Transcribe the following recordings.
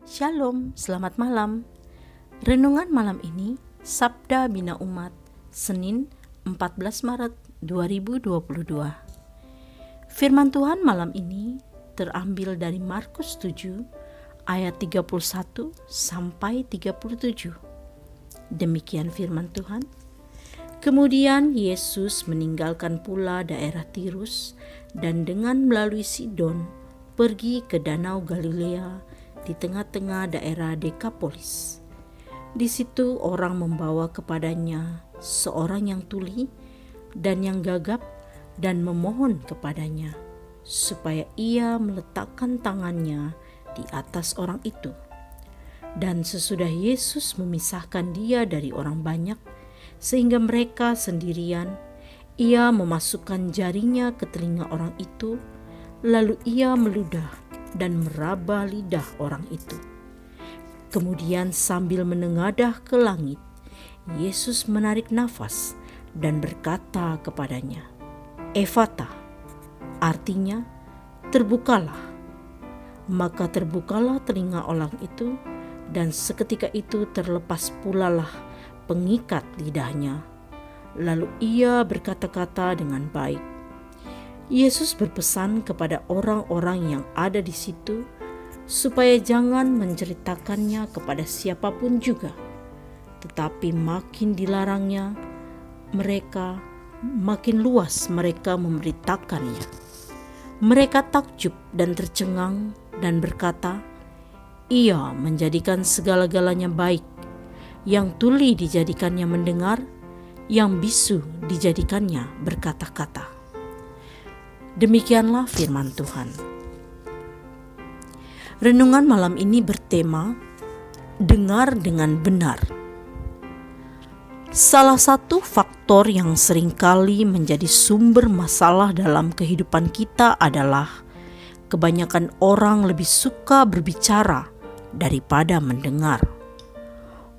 Shalom, selamat malam. Renungan malam ini, Sabda Bina Umat, Senin 14 Maret 2022. Firman Tuhan malam ini terambil dari Markus 7 ayat 31 sampai 37. Demikian firman Tuhan. Kemudian Yesus meninggalkan pula daerah Tirus dan dengan melalui Sidon pergi ke Danau Galilea di tengah-tengah daerah Dekapolis. Di situ orang membawa kepadanya seorang yang tuli dan yang gagap dan memohon kepadanya supaya ia meletakkan tangannya di atas orang itu. Dan sesudah Yesus memisahkan dia dari orang banyak sehingga mereka sendirian, ia memasukkan jarinya ke telinga orang itu, lalu ia meludah dan meraba lidah orang itu. Kemudian sambil menengadah ke langit, Yesus menarik nafas dan berkata kepadanya, "Efata," artinya terbukalah. Maka terbukalah telinga orang itu, dan seketika itu terlepas pulalah pengikat lidahnya. Lalu ia berkata-kata dengan baik. Yesus berpesan kepada orang-orang yang ada di situ supaya jangan menceritakannya kepada siapapun juga, tetapi makin dilarangnya mereka, makin luas mereka memberitakannya. Mereka takjub dan tercengang dan berkata, "Ia menjadikan segala-galanya baik, yang tuli dijadikannya mendengar, yang bisu dijadikannya berkata-kata." Demikianlah firman Tuhan. Renungan malam ini bertema dengar dengan benar. Salah satu faktor yang seringkali menjadi sumber masalah dalam kehidupan kita adalah kebanyakan orang lebih suka berbicara daripada mendengar.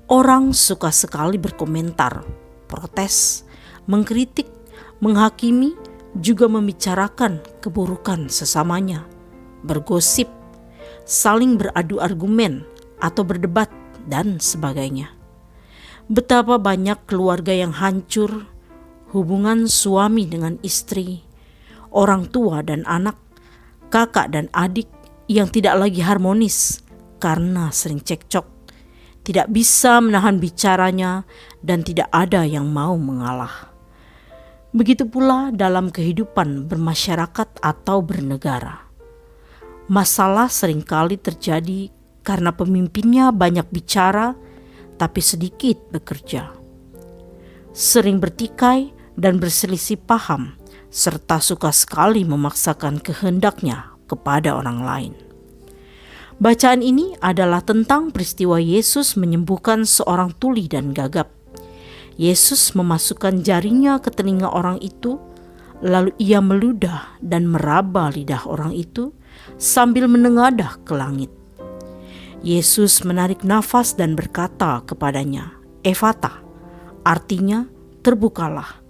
Orang suka sekali berkomentar, protes, mengkritik, menghakimi, juga membicarakan keburukan sesamanya, bergosip, saling beradu argumen atau berdebat, dan sebagainya. Betapa banyak keluarga yang hancur, hubungan suami dengan istri, orang tua dan anak, kakak dan adik yang tidak lagi harmonis karena sering cekcok, tidak bisa menahan bicaranya, dan tidak ada yang mau mengalah. Begitu pula dalam kehidupan bermasyarakat atau bernegara. Masalah seringkali terjadi karena pemimpinnya banyak bicara tapi sedikit bekerja. Sering bertikai dan berselisih paham, serta suka sekali memaksakan kehendaknya kepada orang lain. Bacaan ini adalah tentang peristiwa Yesus menyembuhkan seorang tuli dan gagap. Yesus memasukkan jarinya ke telinga orang itu, lalu ia meludah dan meraba lidah orang itu sambil menengadah ke langit. Yesus menarik nafas dan berkata kepadanya, "Efata," artinya terbukalah.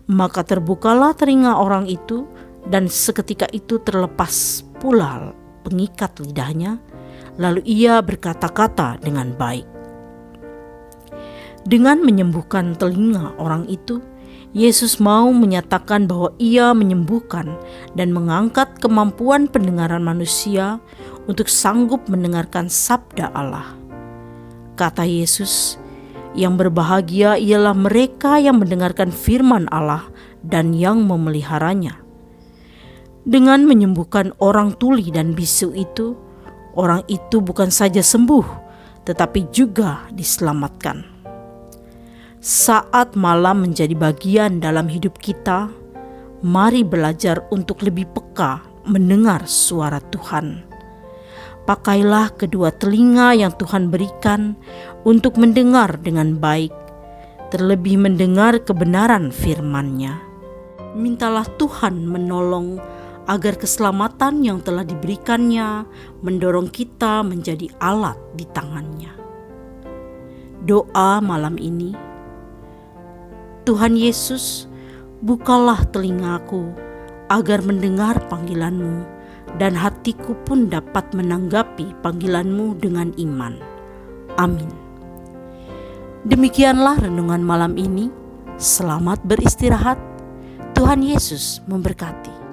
Maka terbukalah telinga orang itu, dan seketika itu terlepas pula pengikat lidahnya, lalu ia berkata-kata dengan baik. Dengan menyembuhkan telinga orang itu, Yesus mau menyatakan bahwa ia menyembuhkan dan mengangkat kemampuan pendengaran manusia untuk sanggup mendengarkan sabda Allah. Kata Yesus, yang berbahagia ialah mereka yang mendengarkan firman Allah dan yang memeliharanya. Dengan menyembuhkan orang tuli dan bisu itu, orang itu bukan saja sembuh, tetapi juga diselamatkan. Saat malam menjadi bagian dalam hidup kita, mari belajar untuk lebih peka mendengar suara Tuhan. Pakailah kedua telinga yang Tuhan berikan untuk mendengar dengan baik, terlebih mendengar kebenaran firman-Nya. Mintalah Tuhan menolong agar keselamatan yang telah diberikannya mendorong kita menjadi alat di tangan-Nya. Doa malam ini, Tuhan Yesus, bukalah telingaku agar mendengar panggilan-Mu, dan hatiku pun dapat menanggapi panggilan-Mu dengan iman. Amin. Demikianlah renungan malam ini. Selamat beristirahat. Tuhan Yesus memberkati.